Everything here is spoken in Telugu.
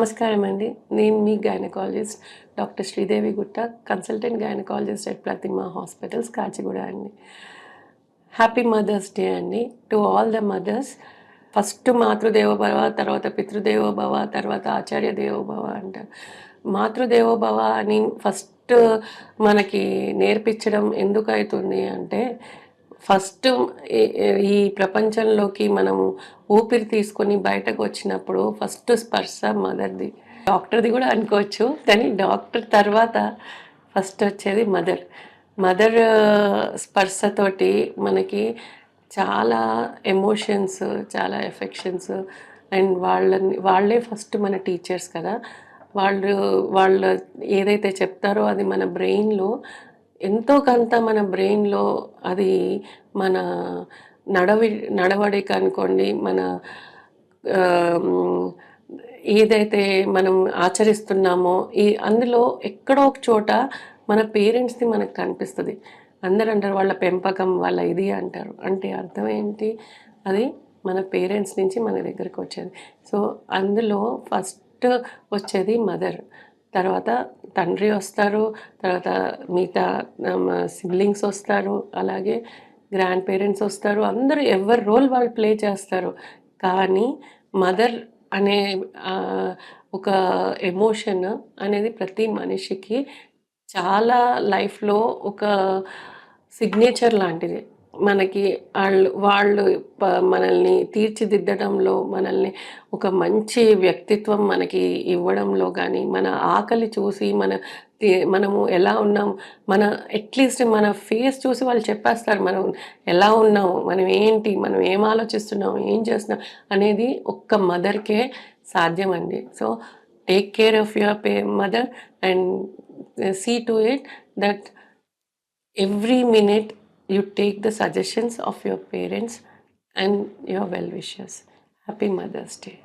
నమస్కారం అండి. నేను మీ gynaecologist doctor Sridevi Gutta, consultant gynaecologist at Pratima hospitals, Kacheguda అండి. హ్యాపీ మదర్స్ డే అండి to all the mothers. First మాతృదేవోభవ, తర్వాత పితృదేవోభవ, తర్వాత ఆచార్య దేవోభవ అంటారు. మాతృదేవోభవ అని ఫస్ట్ మనకి నేర్పించడం ఎందుకైతుంది అంటే, ఫస్ట్ ఈ ఈ ప్రపంచంలోకి మనము ఊపిరి తీసుకొని బయటకు వచ్చినప్పుడు ఫస్ట్ స్పర్శ మదర్‌ది. డాక్టర్‌ది కూడా అనుకోవచ్చు. కానీ డాక్టర్ తర్వాత ఫస్ట్ వచ్చేది మదర్. మదర్ స్పర్శతోటి మనకి చాలా ఎమోషన్స్, చాలా ఎఫెక్షన్స్ అండ్ వాళ్ళే ఫస్ట్ మన టీచర్స్ కదా! వాళ్ళు ఏదైతే చెప్తారో అది మన బ్రెయిన్‌లో ఎంతో కొంత మన బ్రెయిన్‌లో అది మన నడవి నడవడిక అనుకోండి, మన ఆహ్, ఏదైతే మనం ఆచరిస్తున్నామో అందులో ఎక్కడో ఒక చోట మన పేరెంట్స్‌ది మనకు కనిపిస్తది. అందరూ అంటారు వాళ్ళ పెంపకం, వాళ్ళ ఇది అంటారు. అంటే అర్థం ఏంటి? అది మన పేరెంట్స్ నుంచి మన దగ్గరకొచ్చేది. సో, అందులో ఫస్ట్ వచ్చేది మదర్. తర్వాత తండ్రి వస్తారు. తర్వాత మిగతా సిబ్లింగ్స్ వస్తారు. అలాగే గ్రాండ్ పేరెంట్స్ వస్తారు. అందరూ ఎవరి రోల్ వాళ్ళు ప్లే చేస్తారు. కానీ మదర్ అనే ఒక ఎమోషన్ అనేది ప్రతి మనిషికి చాలా లైఫ్‌లో ఒక సిగ్నేచర్ లాంటిది. మనకి వాళ్ళు మనల్ని తీర్చిదిద్దడంలో, మనల్ని ఒక మంచి వ్యక్తిత్వం మనకి ఇవ్వడంలో గానీ, మన ఆకలి చూసి మనము ఎలా ఉన్నాం, మన అట్‌లీస్ట్ మన ఫేస్ చూసి వాళ్ళు చెప్పేస్తారు. మనం ఎలా ఉన్నాము, మనం ఏంటి, మనం ఏం ఆలోచిస్తున్నాం, ఏం చేస్తున్నాం అనేది ఒక్క మదర్‌కే సాధ్యమండి. So, take care of your mother and see to it that every minute you take the suggestions of your parents and your well wishers. Happy Mother's Day.